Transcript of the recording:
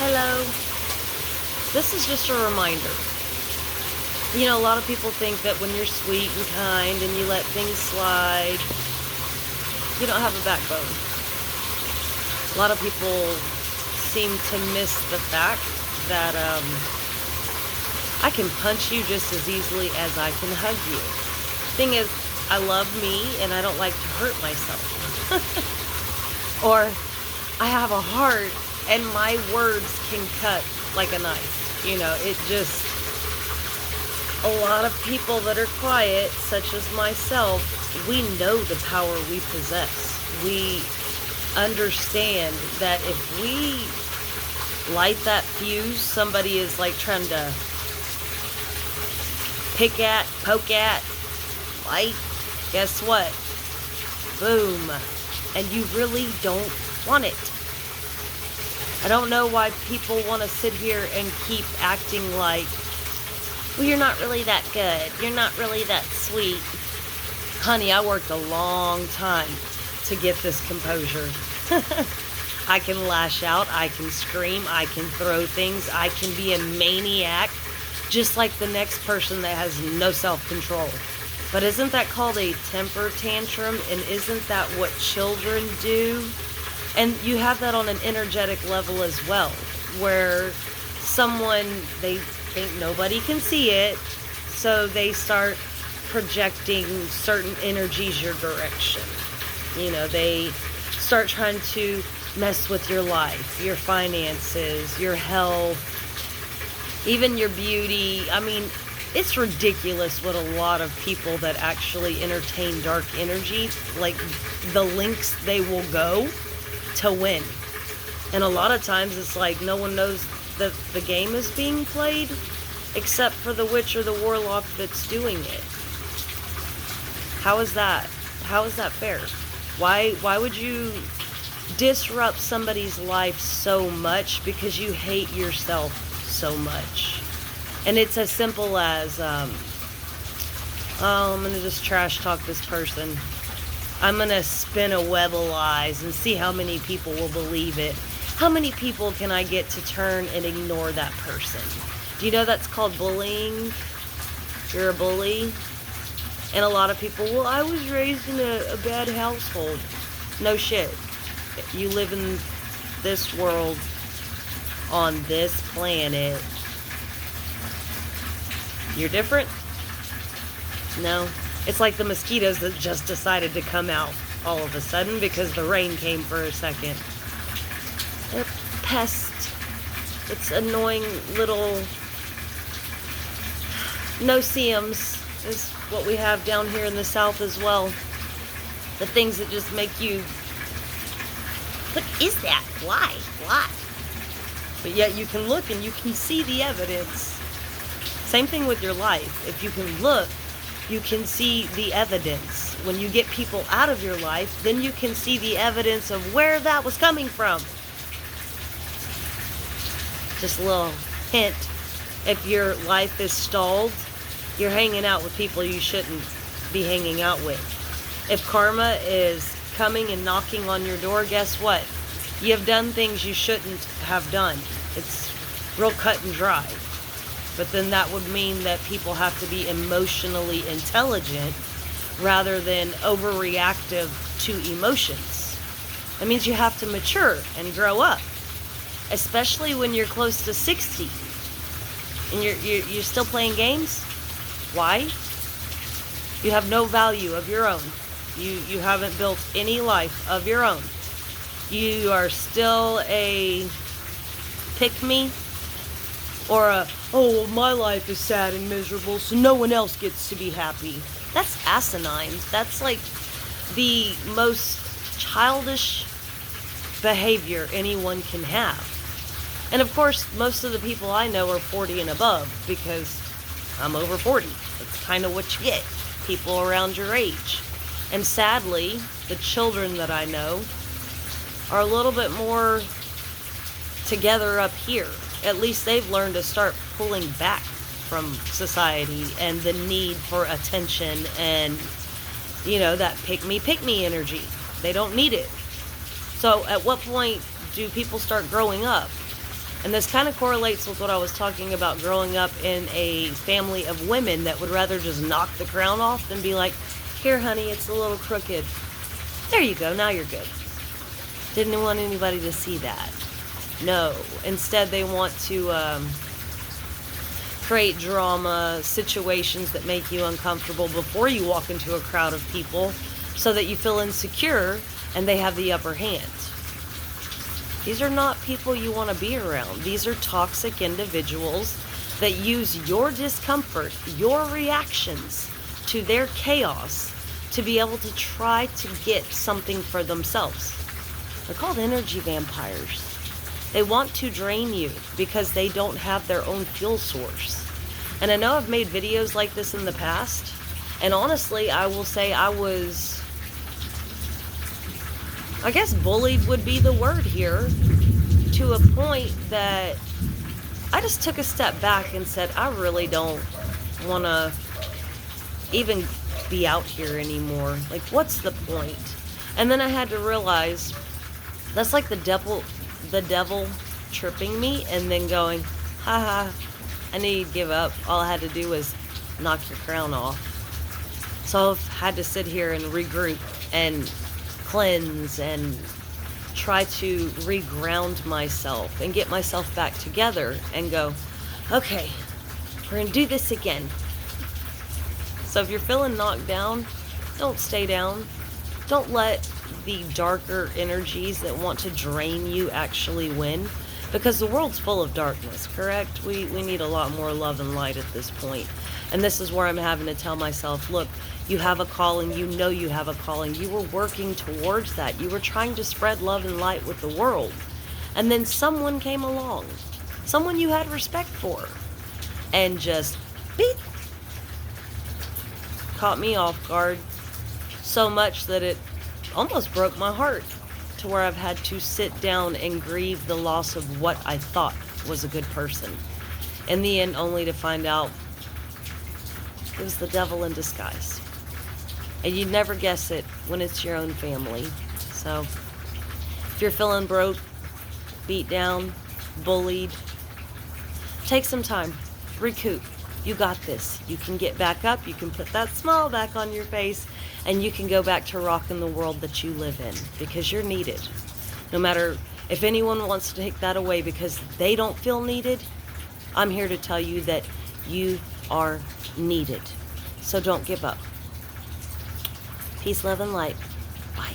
Hello. This is just a reminder. A lot of people think that when you're sweet and kind and you let things slide, you don't have a backbone. A lot of people seem to miss the fact that I can punch you just as easily as I can hug you. Thing is, I love me and I don't like to hurt myself. Or I have a heart and my words can cut like a knife. A lot of people that are quiet, such as myself, we know the power we possess. We understand that if we light that fuse, somebody is like trying to pick at, poke at, light, guess what? Boom. And you really don't want it. I don't know why people want to sit here and keep acting like, well, you're not really that good. You're not really that sweet. Honey, I worked a long time to get this composure. I can lash out. I can scream. I can throw things. I can be a maniac, just like the next person that has no self-control. But isn't that called a temper tantrum? And isn't that what children do? And you have that on an energetic level as well, where they think nobody can see it, so they start projecting certain energies your direction. They start trying to mess with your life, your finances, your health, even your beauty. I mean, it's ridiculous what a lot of people that actually entertain dark energy, like the lengths they will go to win. And a lot of times it's like no one knows that the game is being played except for the witch or the warlock that's doing it. How is that? How is that fair? Why would you disrupt somebody's life so much because you hate yourself so much? And it's as simple as I'm gonna just trash talk this person. I'm going to spin a web of lies and see how many people will believe it. How many people can I get to turn and ignore that person? Do you know that's called bullying? You're a bully. And a lot of people, well, I was raised in a bad household. No shit. You live in this world, on this planet. You're different? No. It's like the mosquitoes that just decided to come out all of a sudden because the rain came for a second. They're pests. It's annoying little no-see-ums is what we have down here in the South as well. The things that just make you, what is that? Why? But yet you can look and you can see the evidence. Same thing with your life. If you can look, you can see the evidence. When you get people out of your life, then you can see the evidence of where that was coming from. Just a little hint. If your life is stalled, you're hanging out with people you shouldn't be hanging out with. If karma is coming and knocking on your door, guess what? You have done things you shouldn't have done. It's real cut and dry. But then that would mean that people have to be emotionally intelligent rather than overreactive to emotions. That means you have to mature and grow up, especially when you're close to 60 and you're still playing games. Why? You have no value of your own. You haven't built any life of your own. You are still a pick-me. Or oh, my life is sad and miserable, so no one else gets to be happy. That's asinine. That's like the most childish behavior anyone can have. And of course, most of the people I know are 40 and above because I'm over 40. That's kind of what you get. People around your age. And sadly, the children that I know are a little bit more together up here. At least they've learned to start pulling back from society and the need for attention and, that pick me energy. They don't need it. So at what point do people start growing up? And this kind of correlates with what I was talking about growing up in a family of women that would rather just knock the crown off than be like, here, honey, it's a little crooked. There you go, now you're good. Didn't want anybody to see that. No. Instead, they want to create drama, situations that make you uncomfortable before you walk into a crowd of people so that you feel insecure and they have the upper hand. These are not people you want to be around. These are toxic individuals that use your discomfort, your reactions to their chaos to be able to try to get something for themselves. They're called energy vampires. They want to drain you because they don't have their own fuel source. And I know I've made videos like this in the past, and honestly, I will say I guess bullied would be the word here, to a point that I just took a step back and said, I really don't want to even be out here anymore. Like, what's the point? And then I had to realize that's like the devil tripping me and then going, haha, I need to give up. All I had to do was knock your crown off. So I've had to sit here and regroup and cleanse and try to reground myself and get myself back together and go, okay, we're going to do this again. So if you're feeling knocked down, don't stay down. Don't let the darker energies that want to drain you actually win, because the world's full of darkness, correct? We need a lot more love and light at this point. And this is where I'm having to tell myself, look, you have a calling, you know you have a calling. You were working towards that. You were trying to spread love and light with the world. And then someone came along, someone you had respect for, and just beep, caught me off guard so much that it almost broke my heart, to where I've had to sit down and grieve the loss of what I thought was a good person. In the end, only to find out it was the devil in disguise. And you'd never guess it when it's your own family. So if you're feeling broke, beat down, bullied, take some time, recoup. You got this. You can get back up. You can put that smile back on your face, and you can go back to rocking the world that you live in, because you're needed. No matter if anyone wants to take that away because they don't feel needed, I'm here to tell you that you are needed. So don't give up. Peace, love, and light. Bye.